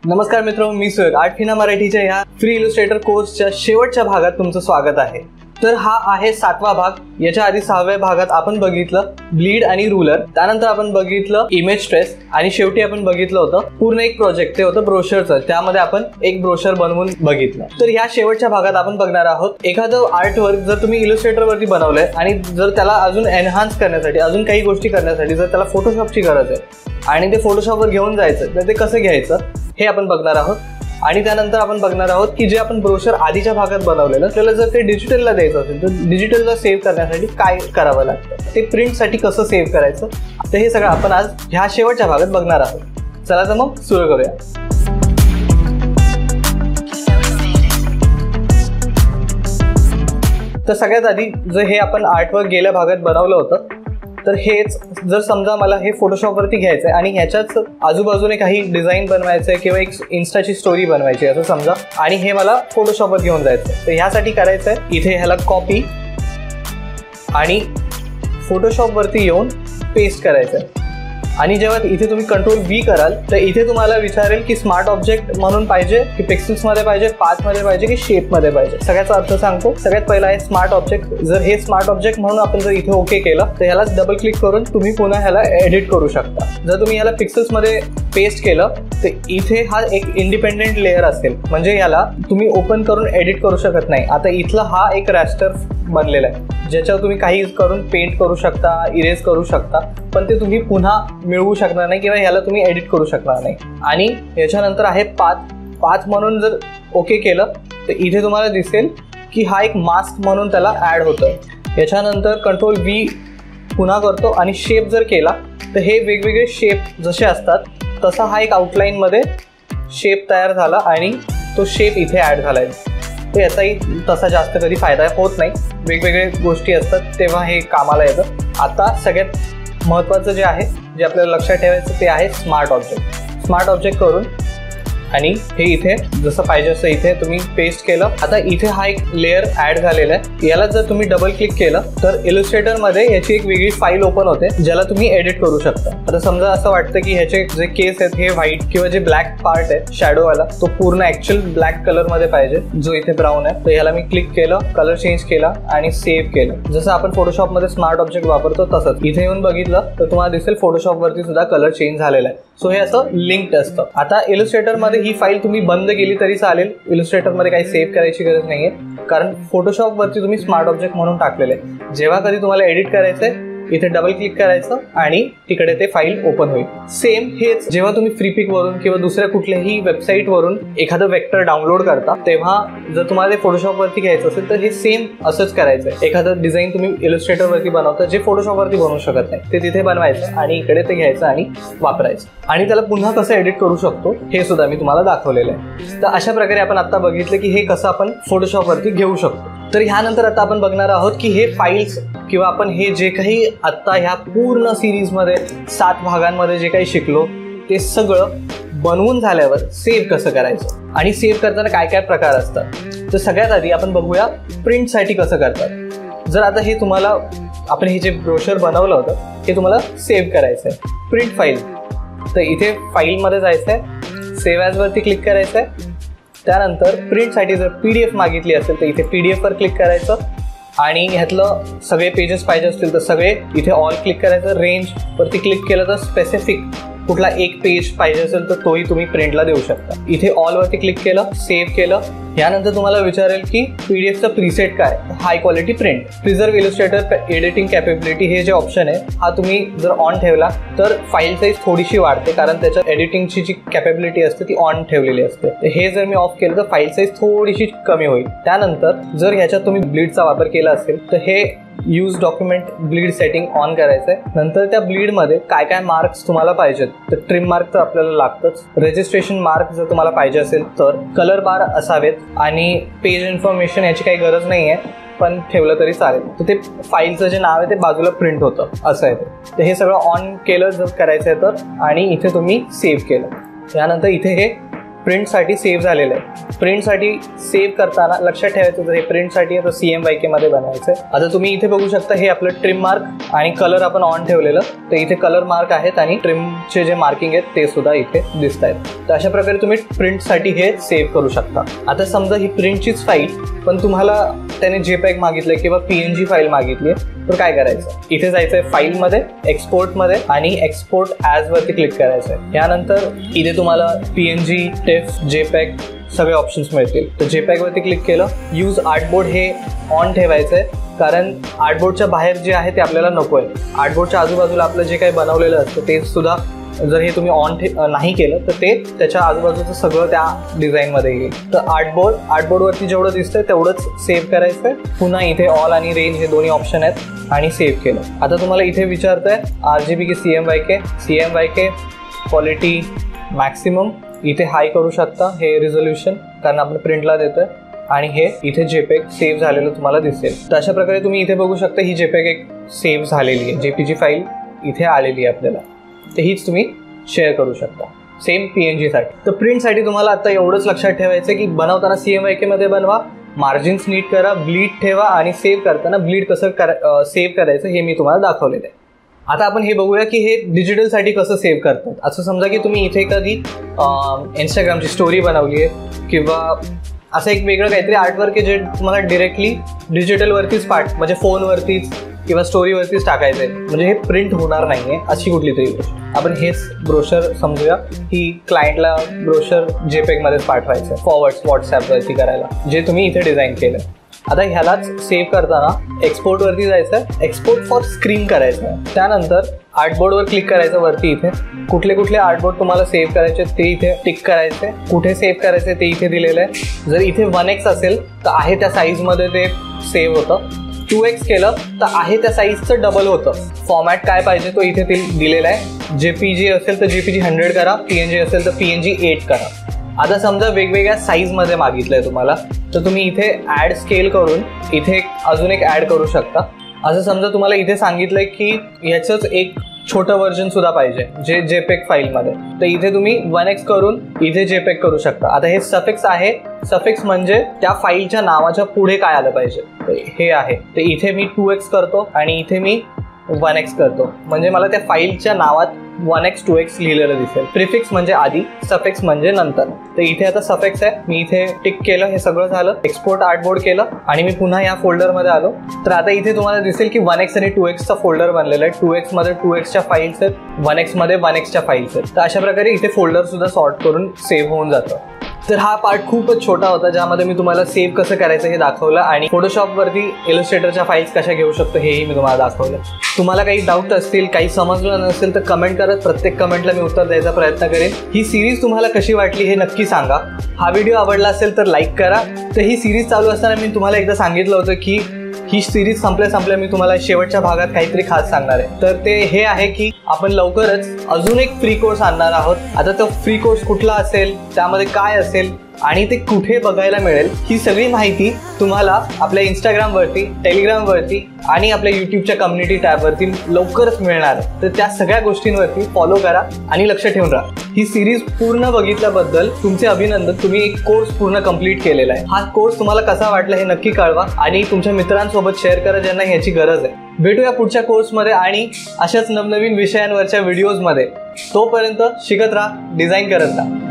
नमस्कार मित्रो, मी सुयोग आर्टफिना मराठीच्या ह्या फ्री इलस्ट्रेटर कोर्सच्या शेवटच्या भागात तुमचं स्वागत आहे। तर हा आहे 7वा भाग। याच्या आधी 6व्या भागात आपण बघितलं ब्लीड आणि रूलर, त्यानंतर आपण बघितलं इमेज ट्रेस आणि शेवटी आपण बघितलं होतं पूर्ण एक प्रोजेक्ट, ते होतं ब्रोशरचं। त्यामध्ये आपण एक ब्रोशर बनवून बघितलं। तर या शेवटच्या भागात आपण बघणार आहोत एखादं आर्टवर्क जर तुम्ही इलस्ट्रेटर वरती बनवलंय आणि जर त्याला अजून एनहान्स करण्यासाठी, अजून काही गोष्टी करण्यासाठी जर त्याला फोटोशॉपची गरज आहे आणि ते फोटोशॉपवर घेऊन जायचं, तर ते कसं घ्यायचं हे आपण बघणार आहोत। आणि त्यानंतर आपण बघणार आहोत की जे आपण ब्रोशर आधीच्या भागात बनवलेलं, त्याला जर ते डिजिटलला द्यायचं असेल तर डिजिटलला सेव्ह करण्यासाठी काय करावं लागतं, ते प्रिंटसाठी कसं सेव्ह करायचं, तर हे सगळं आपण आज ह्या शेवटच्या भागात बघणार आहोत। चला तर मग सुरू करूया। तर सगळ्यात आधी जर हे आपण आर्टवर्क गेल्या भागात बनवलं होतं, तर हेच जर समजा मला हे फोटोशॉपवरती घ्यायचं आहे आणि ह्याच्याच आजूबाजूने काही डिझाईन बनवायचं आहे किंवा एक इन्स्टाची स्टोरी बनवायची आहे असं समजा, आणि हे मला फोटोशॉपवर घेऊन जायचं आहे, तर ह्यासाठी करायचं आहे इथे ह्याला कॉपी आणि फोटोशॉपवरती येऊन पेस्ट करायचं आहे। आणि जेव्हा इथे तुम्ही कंट्रोल V कराल तर इथे तुम्हाला विचारेल की स्मार्ट ऑब्जेक्ट म्हणून पाहिजे की पिक्सेल्स मध्ये पाहिजे, पाथ मध्ये पाहिजे की शेप मध्ये पाहिजे। सगळ्याचा अर्थ सांगतो। सगळ्यात पहिला आहे स्मार्ट ऑब्जेक्ट। जर हे स्मार्ट ऑब्जेक्ट म्हणून आपण जर इथे ओके केलं तर ह्याला डबल क्लिक करून तुम्ही पुन्हा ह्याला एडिट करू शकता। जर तुम्ही ह्याला पिक्सेल्स मध्ये पेस्ट केलं तर इथे हा एक इंडिपेंडेंट लेअर असेल, म्हणजे ह्याला तुम्ही ओपन करून एडिट करू शकत नाही। आता इथला हा एक रॅस्टर बनलेला आहे ज्याच्यावर तुम्ही काही करून पेंट करू शकता, इरेज करू शकता, पण ते तुम्ही पुन्हा मिळवू शकणार नाही किंवा ह्याला तुम्ही एडिट करू शकणार नाही। आणि याच्यानंतर आहे पाथ म्हणून जर ओके केलं तर इथे तुम्हाला दिसेल की हा एक मास्क म्हणून त्याला ऍड होतोय। याच्यानंतर कंट्रोल V पुन्हा करतो आणि शेप जर केला तर हे वेगवेगळे शेप जसे असतात तसा हा एक आउटलाईन मध्ये शेप तयार झाला आणि तो शेप इथे ऍड झालाय। तर याचाही तसा जास्त कधी फायदा होत नाही, वेगवेगळे गोष्टी असतात तेव्हा हे कामाला येतं। आता सगळ्यात महत्त्वाचं जे आहे, जे आपल्याला लक्षात ठेवायचं ते आहे स्मार्ट ऑब्जेक्ट। स्मार्ट ऑब्जेक्ट करून आणि हे इथे जसं पाहिजे असं इथे तुम्ही पेस्ट केलं। आता इथे हा एक लेअर ऍड झालेला आहे, याला जर तुम्ही डबल क्लिक केलं तर इलस्ट्रेटर मध्ये याची एक वेगळी फाईल ओपन होते ज्याला तुम्ही एडिट करू शकता। आता समजा असं वाटतं की ह्याचे जे केस आहेत हे व्हाईट किंवा जे ब्लॅक पार्ट आहे शॅडो वाला तो पूर्ण ऍक्च्युअल ब्लॅक कलर मध्ये पाहिजे, जो इथे ब्राऊन आहे। तर ह्याला मी क्लिक केलं, कलर चेंज केला आणि सेव्ह केलं। जसं आपण फोटोशॉप मध्ये स्मार्ट ऑब्जेक्ट वापरतो तसंच इथे येऊन बघितलं तर तुम्हाला दिसेल फोटोशॉप वरती सुद्धा कलर चेंज झालेला आहे। सो हे असं लिंक्ड असतं। आता इलस्ट्रेटर मध्ये ही फाईल तुम्ही बंद केली तरी चालेल, इलस्ट्रेटर मध्ये काही सेव्ह करायची गरज नाहीये, कारण फोटोशॉप वरती तुम्ही स्मार्ट ऑब्जेक्ट म्हणून टाकलेले आहे। जेव्हा कधी तुम्हाला एडिट करायचंय इथे डबल क्लिक करायचं आणि तिकडे ते फाईल ओपन होईल। सेम हेच जेव्हा तुम्ही फ्रीपिक वरून किंवा दुसऱ्या कुठल्याही वेबसाईट वरून एखादं वेक्टर डाउनलोड करता तेव्हा जर तुम्हाला ते फोटोशॉप वरती घ्यायचं असेल तर हे सेम असंच करायचंय। एखादं डिझाईन तुम्ही इलस्ट्रेटर वरती बनवता जे फोटोशॉप वरती बनवू शकत नाही, ते तिथे बनवायचं आणि इकडे ते घ्यायचं आणि वापरायचं। आणि त्याला पुन्हा कसं एडिट करू शकतो हे सुद्धा मी तुम्हाला दाखवलेलं आहे। तर अशा प्रकारे आपण आता बघितलं की हे कसं आपण फोटोशॉप वरती घेऊ शकतो। तर ह्यानंतर आता आपण बघणार आहोत की हे फाईल्स किंवा आपण हे जे काही आता ह्या पूर्ण सिरीजमध्ये 7 भागांमध्ये जे काही शिकलो ते सगळं बनवून झाल्यावर सेव्ह कसं करायचं आणि सेव्ह करताना काय काय प्रकार असतात। तर सगळ्यात आधी आपण बघूया प्रिंटसाठी कसं करतात। जर आता हे तुम्हाला आपण हे जे ब्रोशर बनवलं होतं हे तुम्हाला सेव्ह करायचं आहे, प्रिंट फाईल, तर इथे फाईलमध्ये जायचं आहे, सेव्ह ॲज वरती क्लिक करायचं आहे। त्यानंतर प्रिंटसाठी जर PDF मागितली असेल तर इथे PDF वर क्लिक करायचं आणि ह्यातलं सगळे पेजेस पाहिजे असतील तर सगळे इथे ऑल क्लिक करायचं। रेंज वरती क्लिक केलं तर स्पेसिफिक कुठला एक पेज पाहिजे असेल तर तोही तुम्ही प्रिंटला देऊ शकता। इथे ऑल वरती क्लिक केलं, सेव्ह केलं। यानंतर तुम्हाला विचारेल की PDFचा प्रीसेट काय, high quality print, preserve Illustrator editing capability, हे जे ऑप्शन आहे हा तुम्ही जर ऑन ठेवला तर फाईल साईज थोडीशी वाढते, कारण त्याच्यात एडिटिंगची जी कॅपेबिलिटी असते ती ऑन ठेवलेली असते। तर हे जर मी ऑफ केलं तर फाईल साईज थोडीशी कमी होईल। त्यानंतर जर ह्याच्यात तुम्ही ब्लीडचा वापर केला असेल तर हे use document bleed setting on करायचंय। नंतर त्या ब्लीडमध्ये काय काय मार्क्स तुम्हाला पाहिजेत, तर ट्रिम मार्क तर आपल्याला लागतंच, रजिस्ट्रेशन मार्क जर तुम्हाला पाहिजे असेल तर, कलर बार असावेत आणि पेज इन्फॉर्मेशन याची काही गरज नाही आहे पण ठेवलं तरी चालेल। तर ते फाईलचं जे नाव आहे ते बाजूला प्रिंट होतं असं आहे ते। तर हे सगळं ऑन केलं जर करायचं आहे तर, आणि इथे तुम्ही सेव्ह केलं। यानंतर इथे हे प्रिंटसाठी सेव्ह झालेलं आहे. प्रिंटसाठी सेव्ह करताना लक्षात ठेवायचं जर हे प्रिंटसाठी आहे तर CMYK मध्ये बनवायचं आहे. आता तुम्ही इथे बघू शकता हे आपलं ट्रिम मार्क आणि कलर आपण ऑन ठेवलेलं, तर इथे कलर मार्क आहेत आणि ट्रिमचे जे मार्किंग आहेत ते सुद्धा इथे दिसत आहेत. तर अशा प्रकारे तुम्ही प्रिंटसाठी हे सेव्ह करू शकता. आता समजा ही प्रिंटचीच फाईल पण तुम्हाला त्याने JPEG मागितलं किंवा PNG फाईल मागितली तर काय करायचं, इथे जायचं आहे फाईलमध्ये, एक्सपोर्टमध्ये आणि एक्सपोर्ट ॲज वरती क्लिक करायचं आहे. यानंतर इथे तुम्हाला PNG, TIFF, JPEG सगळे ऑप्शन्स मिळतील. तर JPEG वरती क्लिक केलं. यूज आर्टबोर्ड हे ऑन ठेवायचं आहे कारण आर्टबोर्डच्या बाहेर जे आहे ते आपल्याला नको आहे. आर्टबोर्डच्या आजूबाजूला आपलं जे काही बनवलेलं असतं ते सुद्धा जर हे तुम्ही ऑन नाही केलं तर ते त्याच्या आजूबाजूचं सगळं त्या डिझाईनमध्ये येईल. तर आर्टबोर्डवरती जेवढं दिसतंय तेवढंच सेव्ह करायचं आहे. पुन्हा इथे ऑल आणि रेंज हे दोन्ही ऑप्शन आहेत आणि सेव्ह केलं. आता तुम्हाला इथे विचारतंय RGB की CMYK क्वालिटी मॅक्सिमम इथे हाय करू शकता हे रिझोल्युशन कारण आपण प्रिंटला देतोय आणि हे इथे JPEG सेव्ह झालेलं तुम्हाला दिसेल. तर अशा प्रकारे तुम्ही इथे बघू शकता ही JPEG एक सेव्ह झालेली आहे, JPG फाईल इथे आलेली आहे आपल्याला. तर हीच तुम्ही शेअर करू शकता सेम PNG साठी. तर प्रिंटसाठी तुम्हाला आता एवढंच लक्षात ठेवायचं की बनवताना CMYK मध्ये बनवा, मार्जिन्स नीट करा, ब्लीड ठेवा आणि सेव्ह करताना ब्लीड कसं सेव्ह करायचं हे मी तुम्हाला दाखवलेलं आहे. आता आपण हे बघूया की हे डिजिटलसाठी कसं सेव्ह करतात. असं समजा की तुम्ही इथे कधी इंस्टाग्रामची स्टोरी बनवली आहे किंवा असं एक वेगळं काहीतरी आर्टवर्क आहे जे तुम्हाला डिरेक्टली डिजिटलवरतीच म्हणजे फोनवरतीच किंवा स्टोरीवरतीच टाकायचं आहे, म्हणजे हे प्रिंट होणार नाही आहे अशी कुठली तरी गोष्ट. आपण हेच ब्रोशर समजूया की क्लायंटला ब्रोशर JPEG मध्येच पाठवायचं आहे, फॉरवर्ड्स व्हॉट्सॲपवरती करायला जे तुम्ही इथे डिझाईन केलं. आता ह्यालाच सेव्ह करताना एक्सपोर्टवरती जायचं आहे, एक्सपोर्ट फॉर स्क्रीन करायचं आहे. त्यानंतर आर्टबोर्डवर क्लिक करायचं. वरती इथे कुठले आर्टबोर्ड तुम्हाला सेव्ह करायचे ते इथे टिक करायचे. कुठे सेव्ह करायचे ते इथे दिलेलं आहे. जर इथे 1x असेल तर आहे त्या साईजमध्ये ते सेव्ह होतं. 2x केलं तर आहे त्या साईजचं डबल होतं. फॉर्मॅट काय पाहिजे तो इथे दिलेला आहे. JPG असेल तर JPG 100 करा, PNG असेल तर PNG 8 करा. आता समजा वेगवेगळ्या साईजमध्ये मागितलंय तुम्हाला तर तुम्ही इथे ॲड स्केल करून इथे अजून एक ॲड करू शकता. असं समजा तुम्हाला इथे सांगितलंय की ह्याचंच एक छोटं व्हर्जन सुद्धा पाहिजे जे JPEG फाईलमध्ये, तर इथे तुम्ही 1x करून इथे JPEG करू शकता. आता हे सफिक्स आहे, सफिक्स म्हणजे त्या फाईलच्या नावाच्या पुढे काय आलं पाहिजे हे आहे. तर इथे मी 2x करतो आणि इथे मी 1x करतो म्हणजे मला त्या फाईलच्या नावात 1x 2x लिहिलेलं दिसेल. प्रिफिक्स म्हणजे आधी, सफिक्स म्हणजे नंतर. तर इथे आता सफिक्स आहे, मी इथे टिक केलं, हे सगळं झालं. एक्सपोर्ट आर्टबोर्ड केलं आणि मी पुन्हा या फोल्डरमध्ये आलो. तर आता इथे तुम्हाला दिसेल की 1x आणि 2xचा फोल्डर बनलेला आहे. 2x मध्ये 2xच्या फाईल्स आहेत, 1x मध्ये 1xच्या फाईल्स आहेत. तर अशा प्रकारे इथे फोल्डर सुद्धा सॉर्ट करून सेव्ह होऊन जातं. तर हा पार्ट खूपच छोटा होता ज्यामध्ये मी तुम्हाला सेव्ह कसं करायचं हे दाखवलं आणि फोटोशॉपवरती इलस्ट्रेटरच्या फाईल्स कशा घेऊ शकतो हेही मी तुम्हाला दाखवलं. तुम्हाला काही डाऊट असतील, काही समजलं नसेल तर कमेंट करत प्रत्येक कमेंटला मी उत्तर द्यायचा प्रयत्न करेन. ही सिरीज तुम्हाला कशी वाटली हे नक्की सांगा. हा व्हिडिओ आवडला असेल तर लाईक करा. तर ही सिरीज चालू असताना मी तुम्हाला एकदा सांगितलं होतं की ही सिरीज संपल्या मी तुम्हाला शेवटच्या भागात काहीतरी खास सांगणार आहे. तर ते हे आहे की आपण लवकरच अजून एक फ्री कोर्स आणणार आहोत. आता तो फ्री कोर्स कुठला असेल, त्यामध्ये काय असेल आणि ते कुठे बघायला मिळेल ही सगळी माहिती तुम्हाला आपल्या इंस्टाग्रामवरती, टेलिग्रामवरती आणि आपल्या यूट्यूबच्या कम्युनिटी टॅबवरती लवकरच मिळणार आहे. तर त्या सगळ्या गोष्टींवरती फॉलो करा आणि लक्ष ठेवून राहा. ही सिरीज पूर्ण बघितल्याबद्दल तुमचे अभिनंदन. तुम्ही एक कोर्स पूर्ण कंप्लीट केलेला आहे. हा कोर्स तुम्हाला कसा वाटला हे नक्की कळवा आणि तुमच्या मित्रांसोबत शेअर करा ज्यांना ह्याची गरज आहे. भेटूया पुढच्या कोर्समध्ये आणि अशाच नवनवीन विषयांवरच्या व्हिडिओजमध्ये. तोपर्यंत शिकत राहा, डिझाईन करत राहा.